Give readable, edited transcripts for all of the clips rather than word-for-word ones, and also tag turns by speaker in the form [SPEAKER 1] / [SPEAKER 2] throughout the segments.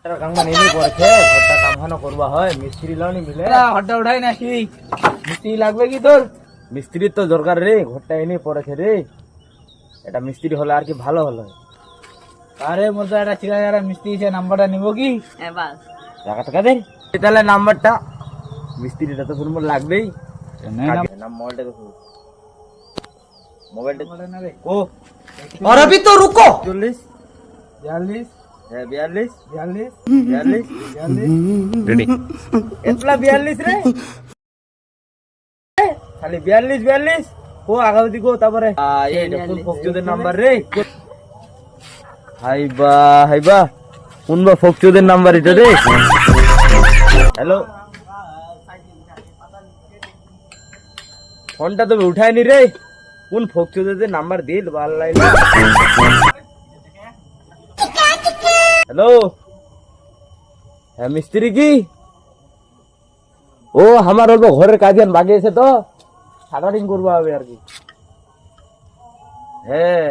[SPEAKER 1] কামখান এনে পড়েছে, ঘরটা কামখানো করবা হয়, মিস্ত্রি লাউনি মিলে।
[SPEAKER 2] ঘরটা উঠাই নাকি মিস্ত্রি লাগবে কি তোর?
[SPEAKER 1] মিস্ত্রির তো দরকার রে, ঘরটা এনে পড়েছে রে। এটা মিস্ত্রি হলে আর কি ভালো হলো।
[SPEAKER 2] আরে মতো একটা চিরা যারা মিস্ত্রি সে নাম্বারটা নিবো কি?
[SPEAKER 1] টাকা টাকা দেন তাহলে নাম্বারটা। মিস্ত্রিটা তো শুনবো লাগবেই। মোবাইলটা দেখো, মোবাইলটা ও।
[SPEAKER 3] और अभी तो रुको।
[SPEAKER 1] 40
[SPEAKER 2] 42
[SPEAKER 1] হ্যাঁ 42
[SPEAKER 2] 42
[SPEAKER 1] 42
[SPEAKER 2] 42
[SPEAKER 1] রেডি। এতলা 42 রে, খালি 42 42 ও আগাও দিগো। তারপরে এইটা কোন ফকচুদের নাম্বার রে? হাইবা হাইবা কোন বা ফকচুদের নাম্বার এটা রে? হ্যালো, ফোনটা তো উঠায়নি রে। কোন ফকচুদের নাম্বার দিল বাল্লাইলা। হ্যালো, হ্যাঁ মিস্ত্রি কি? ও আমার অল্প ঘরের কাজে বাকি আছে তো, শাটারিং করবো হবে আর কি। হ্যাঁ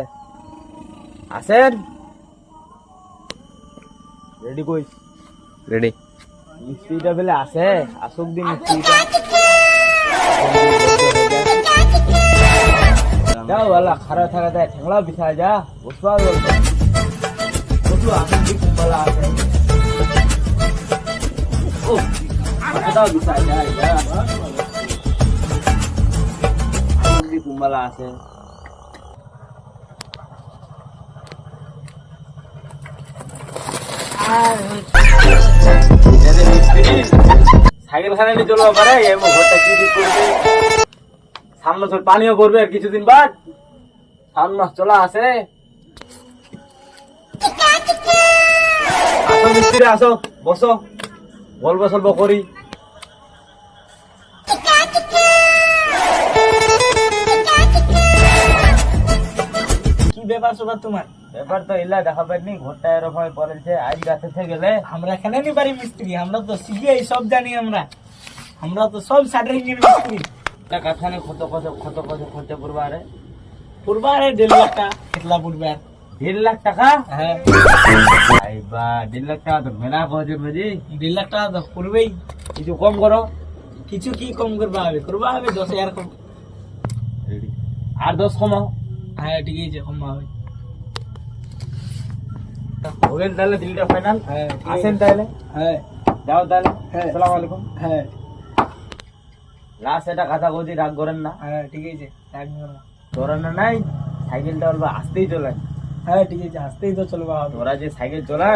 [SPEAKER 1] আসেন, রেডি কই? রেডি। মিস্ত্রিটা বেলে আসে, আসুক দিন মিস্ত্রিটা। যাও বালা খারাপ থাকা যায়, ঠেংলা বিছায় যা বসবা বলতো। বসু আসেন কি কুম্বালা আছে। ও কথাটাও বিছায় যায় যা। আসেন কি কুম্বালা আছে। সাইকেল খানে নিয়ে চলবো পারে, এমন ঘরটা কি ঠিক করবে। সামনে তোর পানিও করবে আর কিছুদিন বাদ। সামনে চলা আছে। আসো মিস্ত্রি আসো, বসো, গল্প সল্প করি।
[SPEAKER 2] কি ব্যাপার সবার তোমার?
[SPEAKER 1] ব্যাপার তো এলা দেখা পাইনি, ঘরটা এরকম পড়েছে। আজ গাছে গেলে
[SPEAKER 2] আমরা এখানে নি পারি মিস্ত্রি, আমরা তো শিখে সব জানি। আমরা তো সব শাটারিং এর মিস্ত্রি।
[SPEAKER 1] কারখানে খরচা পড়বে। আরে
[SPEAKER 2] পূর্বা আরে 1.5 লাখ টাকা কেতলা পড়বে?
[SPEAKER 1] 1.5 লাখ টাকা?
[SPEAKER 2] হ্যাঁ
[SPEAKER 1] আইবা 1.5 লাখ টাকা তো মেলা পড়ছে বুঝি।
[SPEAKER 2] 1.5 লাখ টাকা তো পড়বেই।
[SPEAKER 1] কিছু কম করো।
[SPEAKER 2] কিছু কি কম করবা হবে? 10,000 কম।
[SPEAKER 1] আর 10 কমাও।
[SPEAKER 2] হ্যাঁ ঠিক আছে, কম হবে।
[SPEAKER 1] হোগেন তাহলে দিলটা ফাইনাল।
[SPEAKER 2] হ্যাঁ
[SPEAKER 1] আসেন তাহলে,
[SPEAKER 2] হ্যাঁ
[SPEAKER 1] যাও তাহলে।
[SPEAKER 2] হ্যাঁ।
[SPEAKER 1] আসসালামু আলাইকুম।
[SPEAKER 2] হ্যাঁ
[SPEAKER 1] লাস্ট এটা কথা বলছি, রাগ করেন না।
[SPEAKER 2] হ্যাঁ ঠিক আছে, একদম।
[SPEAKER 1] তোরা না নাই সাইকেলটা বলবো আসতেই চলে।
[SPEAKER 2] হ্যাঁ ঠিক আছে, আসতেই তো চলবা হবে।
[SPEAKER 1] তোরা যে সাইকেল চলা